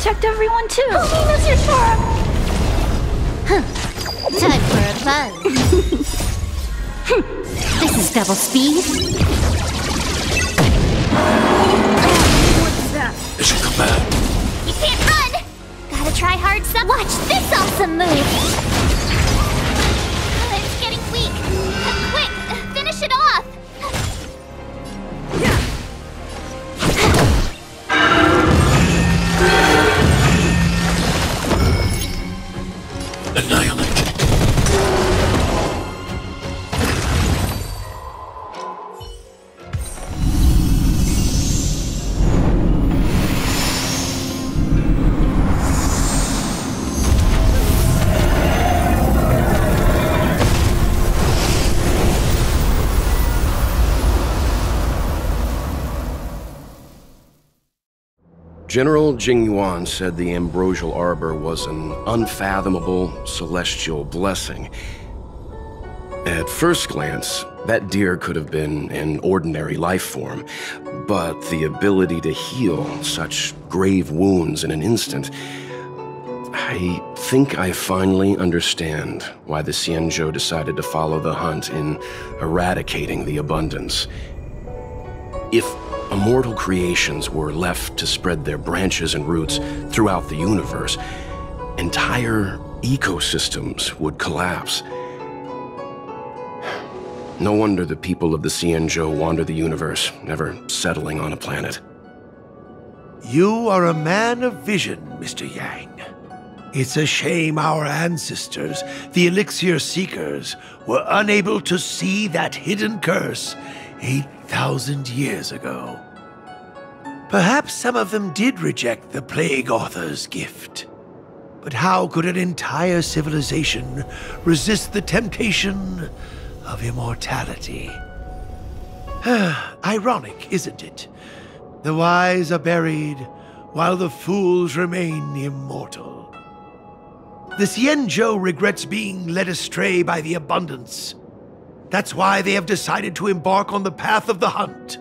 checked everyone too. Oh, Mr. Shore! Time for a buzz. This is double speed. What's that? Mission command. You can't run! Gotta try hard some. Watch this awesome move! It's getting weak. Quick, finish it off! Annihilate. General Jingyuan said the ambrosial arbor was an unfathomable celestial blessing. At first glance, that deer could have been an ordinary life form, but the ability to heal such grave wounds in an instant... I think I finally understand why the Xianzhou decided to follow the hunt in eradicating the abundance. If immortal creations were left to spread their branches and roots throughout the universe, entire ecosystems would collapse. No wonder the people of the Xianzhou wander the universe, never settling on a planet. You are a man of vision, Mr. Yang. It's a shame our ancestors, the Elixir Seekers, were unable to see that hidden curse 8,000 years ago. Perhaps some of them did reject the Plague Author's gift. But how could an entire civilization resist the temptation of immortality? Ironic, isn't it? The wise are buried, while the fools remain immortal. The Xianzhou regrets being led astray by the abundance. That's why they have decided to embark on the path of the hunt.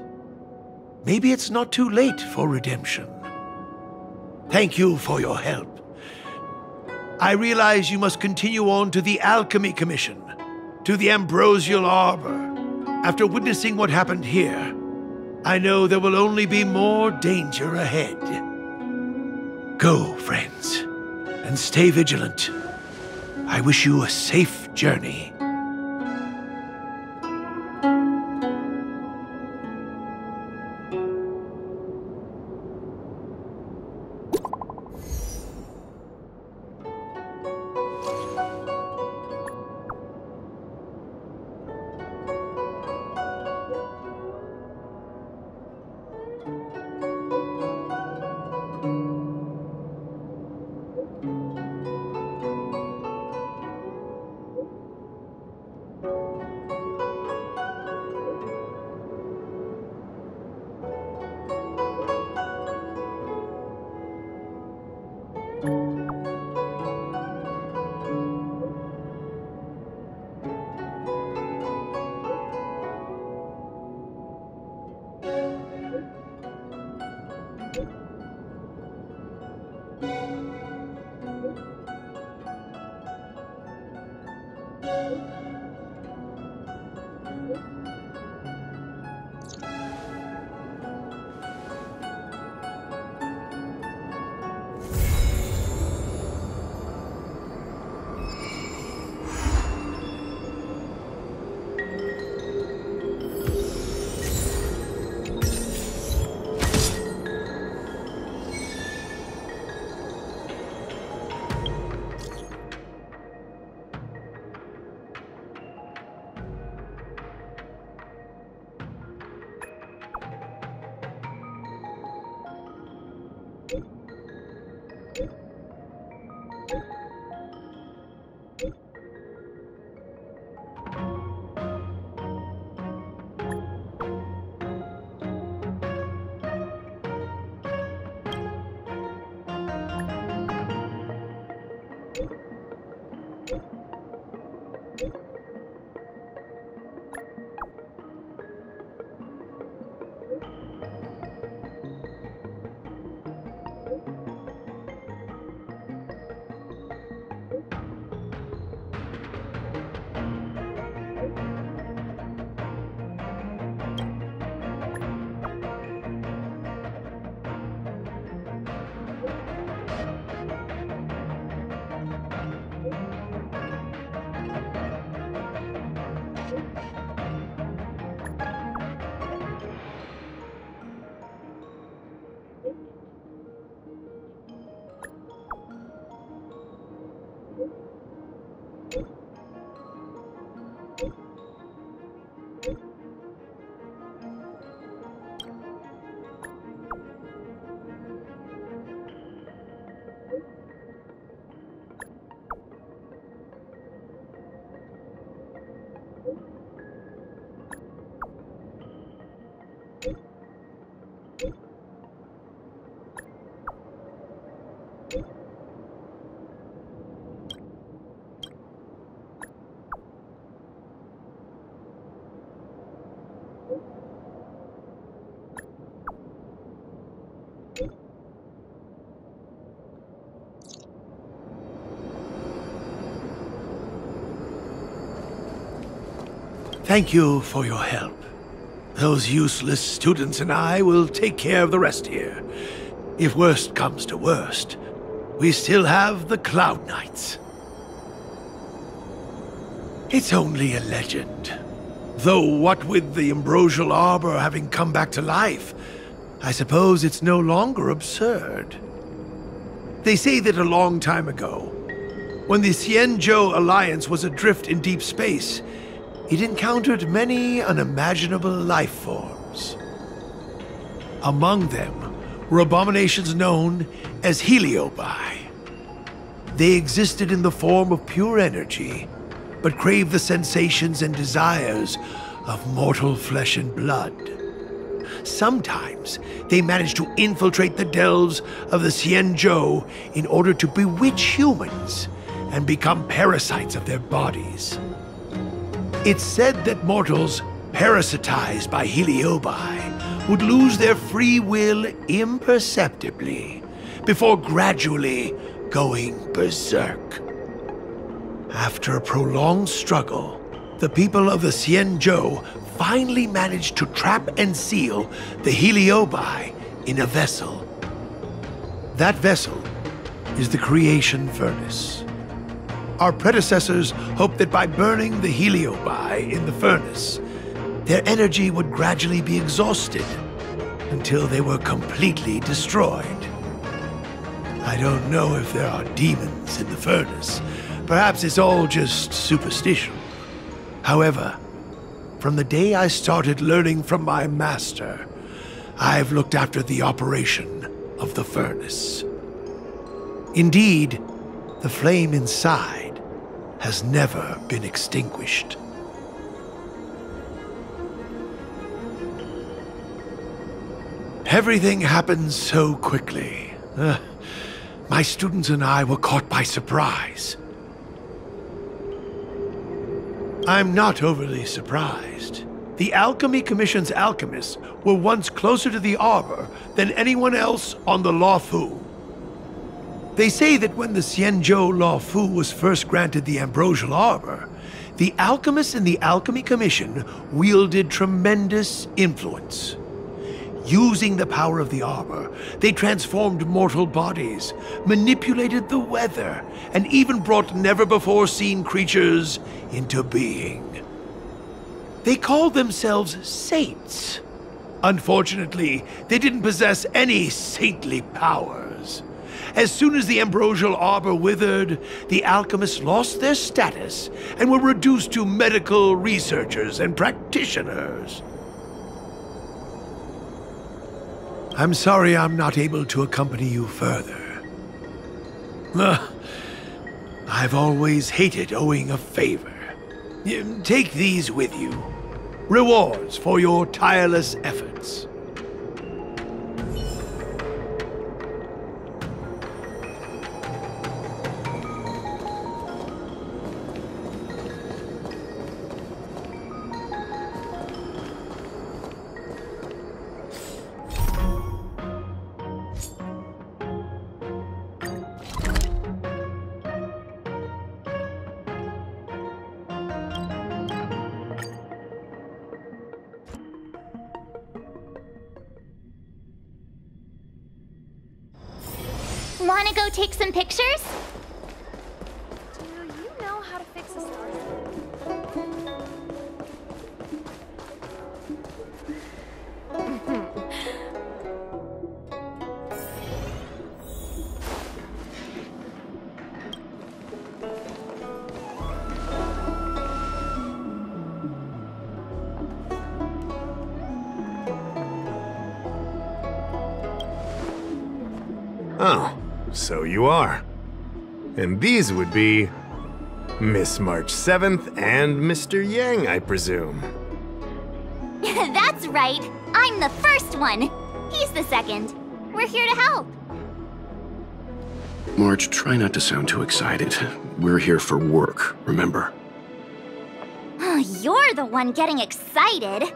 Maybe it's not too late for redemption. Thank you for your help. I realize you must continue on to the Alchemy Commission, to the Ambrosial Arbor. After witnessing what happened here, I know there will only be more danger ahead. Go, friends, and stay vigilant. I wish you a safe journey. Thank you for your help. Those useless students and I will take care of the rest here. If worst comes to worst, we still have the Cloud Knights. It's only a legend. Though what with the Ambrosial Arbor having come back to life, I suppose it's no longer absurd. They say that a long time ago, when the Xianzhou Alliance was adrift in deep space, it encountered many unimaginable life forms. Among them were abominations known as heliobi. They existed in the form of pure energy, but craved the sensations and desires of mortal flesh and blood. Sometimes they managed to infiltrate the delves of the Xianzhou in order to bewitch humans and become parasites of their bodies. It's said that mortals parasitized by heliobi would lose their free will imperceptibly before gradually going berserk. After a prolonged struggle, the people of the Xianzhou finally managed to trap and seal the heliobi in a vessel. That vessel is the creation furnace. Our predecessors hoped that by burning the heliobi in the furnace, their energy would gradually be exhausted until they were completely destroyed. I don't know if there are demons in the furnace. Perhaps it's all just superstition. However, from the day I started learning from my master, I've looked after the operation of the furnace. Indeed, the flame inside has never been extinguished. Everything happened so quickly. My students and I were caught by surprise. I'm not overly surprised. The Alchemy Commission's alchemists were once closer to the Arbor than anyone else on the Luofu. They say that when the Xianzhou Luofu was first granted the Ambrosial Arbor, the alchemists in the Alchemy Commission wielded tremendous influence. Using the power of the Arbor, they transformed mortal bodies, manipulated the weather, and even brought never-before-seen creatures into being. They called themselves saints. Unfortunately, they didn't possess any saintly powers. As soon as the Ambrosial Arbor withered, the alchemists lost their status and were reduced to medical researchers and practitioners. I'm sorry I'm not able to accompany you further. I've always hated owing a favor. Take these with you. Rewards for your tireless efforts. Wanna go take some pictures? Do you know how to fix a star? Oh, so you are. And these would be Miss March 7th and Mr. Yang, I presume. That's right. I'm the first one. He's the second. We're here to help. March, try not to sound too excited. We're here for work, remember? You're the one getting excited.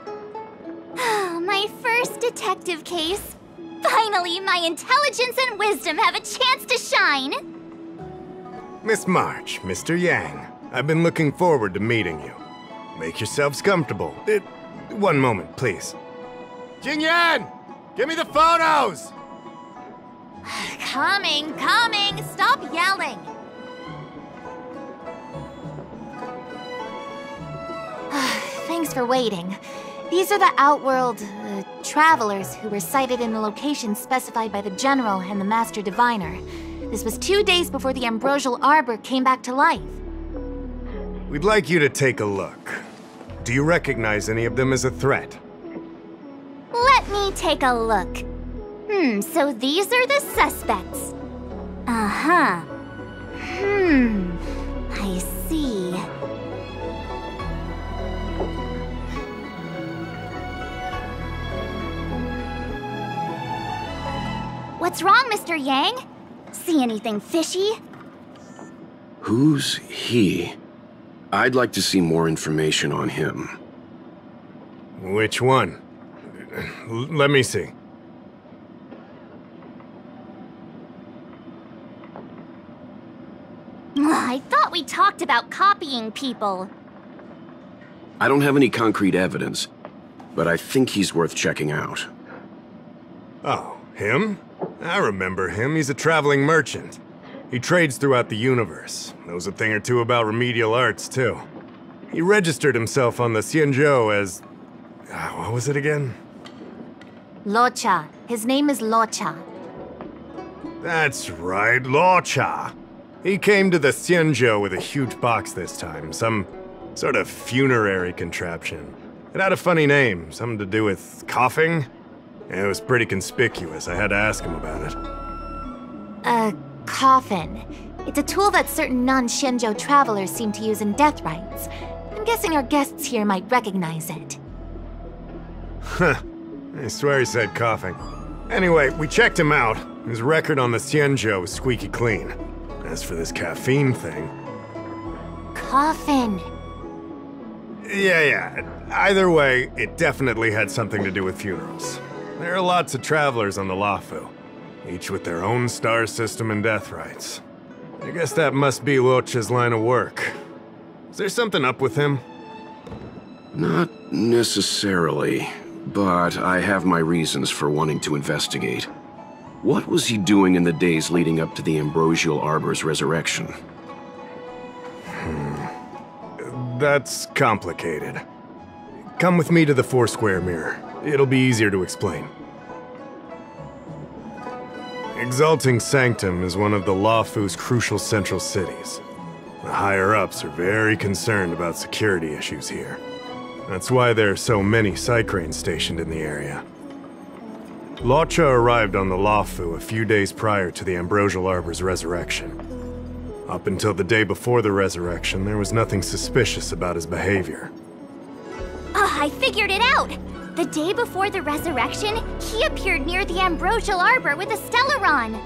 My first detective case. Finally, my intelligence and wisdom have a chance to shine. Miss March, Mr. Yang, I've been looking forward to meeting you. Make yourselves comfortable. One moment, please. Jingyan! Give me the photos! Coming, coming! Stop yelling! Thanks for waiting. These are the Outworld travelers who were sighted in the location specified by the General and the Master Diviner. This was 2 days before the Ambrosial Arbor came back to life. We'd like you to take a look. Do you recognize any of them as a threat? Let me take a look. So these are the suspects. Uh-huh. I see. What's wrong, Mr. Yang? See anything fishy? Who's he? I'd like to see more information on him. Which one? Let me see. I thought we talked about copying people. I don't have any concrete evidence, but I think he's worth checking out. Oh, him? I remember him. He's a traveling merchant. He trades throughout the universe. Knows a thing or two about remedial arts, too. He registered himself on the Xianzhou as... what was it again? Locha. His name is Locha. That's right, Locha. He came to the Xianzhou with a huge box this time. Some sort of funerary contraption. It had a funny name. Something to do with coughing? It was pretty conspicuous. I had to ask him about it. A coffin. It's a tool that certain non-Xianzhou travelers seem to use in death rites. I'm guessing our guests here might recognize it. Huh. I swear he said coughing. Anyway, we checked him out. His record on the Xianzhou was squeaky clean. As for this caffeine thing... Coffin. Yeah. Either way, it definitely had something to do with funerals. There are lots of travelers on the Luofu, each with their own star system and death rites. I guess that must be Locha's line of work. Is there something up with him? Not necessarily, but I have my reasons for wanting to investigate. What was he doing in the days leading up to the Ambrosial Arbor's resurrection? That's complicated. Come with me to the Foursquare Mirror. It'll be easier to explain. Exalting Sanctum is one of the Luofu's crucial central cities. The higher-ups are very concerned about security issues here. That's why there are so many Psycranes stationed in the area. Locha arrived on the Luofu a few days prior to the Ambrosial Arbor's resurrection. Up until the day before the resurrection, there was nothing suspicious about his behavior. I figured it out! The day before the resurrection, he appeared near the Ambrosial Arbor with a Stellaron.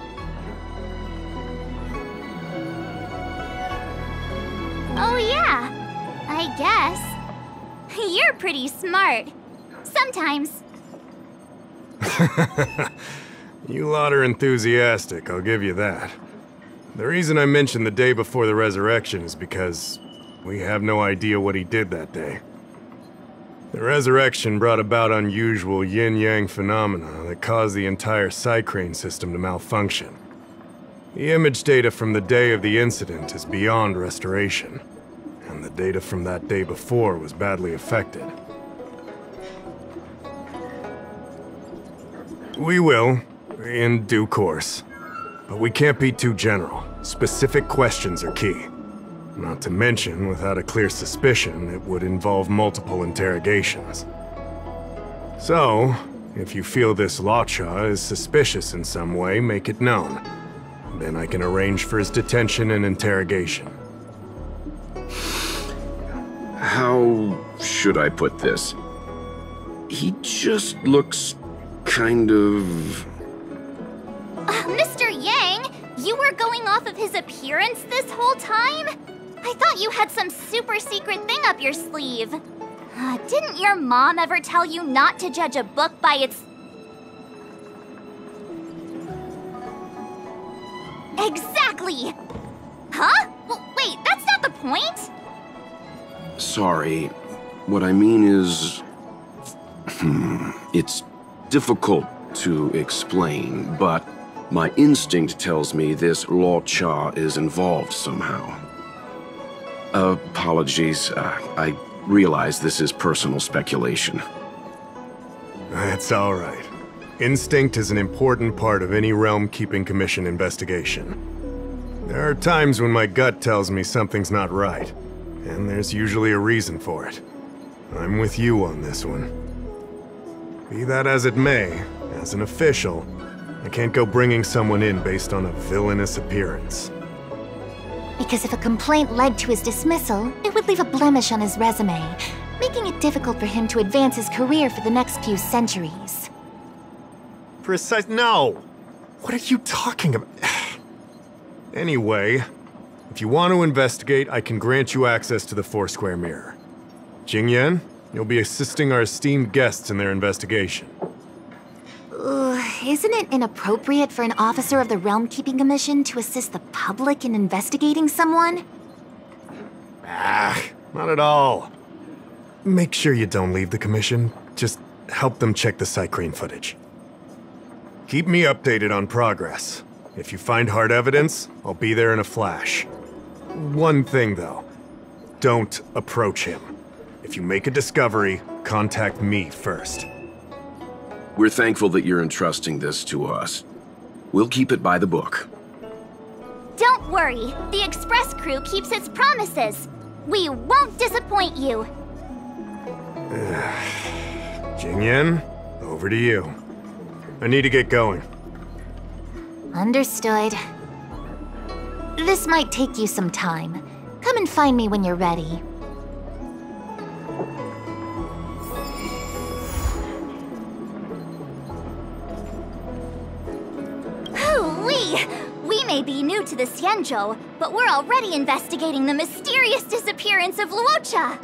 Oh yeah, I guess. You're pretty smart. Sometimes. You lot are enthusiastic, I'll give you that. The reason I mentioned the day before the resurrection is because we have no idea what he did that day. The resurrection brought about unusual yin-yang phenomena that caused the entire Psycrane system to malfunction. The image data from the day of the incident is beyond restoration, and the data from that day before was badly affected. We will, in due course. But we can't be too general. Specific questions are key. Not to mention, without a clear suspicion, it would involve multiple interrogations. So, if you feel this Locha is suspicious in some way, make it known. Then I can arrange for his detention and interrogation. How should I put this? He just looks kind of... Mr. Yang, you were going off of his appearance this whole time? I thought you had some super secret thing up your sleeve. Didn't your mom ever tell you not to judge a book by its... Exactly! Huh? Well, wait, that's not the point! Sorry. What I mean is... It's difficult to explain, but my instinct tells me this Law Cha is involved somehow. Apologies. I realize this is personal speculation. That's all right. Instinct is an important part of any Realm-Keeping Commission investigation. There are times when my gut tells me something's not right, and there's usually a reason for it. I'm with you on this one. Be that as it may, as an official, I can't go bringing someone in based on a villainous appearance. Because if a complaint led to his dismissal, it would leave a blemish on his resume, making it difficult for him to advance his career for the next few centuries. No! What are you talking about? Anyway, if you want to investigate, I can grant you access to the Foursquare Mirror. Jingyan, you'll be assisting our esteemed guests in their investigation. Isn't it inappropriate for an officer of the Realm-Keeping Commission to assist the public in investigating someone? Not at all. Make sure you don't leave the commission. Just help them check the sight crane footage. Keep me updated on progress. If you find hard evidence, I'll be there in a flash. One thing, though. Don't approach him. If you make a discovery, contact me first. We're thankful that you're entrusting this to us. We'll keep it by the book. Don't worry, the Express crew keeps its promises. We won't disappoint you. Jingyan, over to you. I need to get going. Understood. This might take you some time. Come and find me when you're ready. We may be new to the Xianzhou, but we're already investigating the mysterious disappearance of Luocha.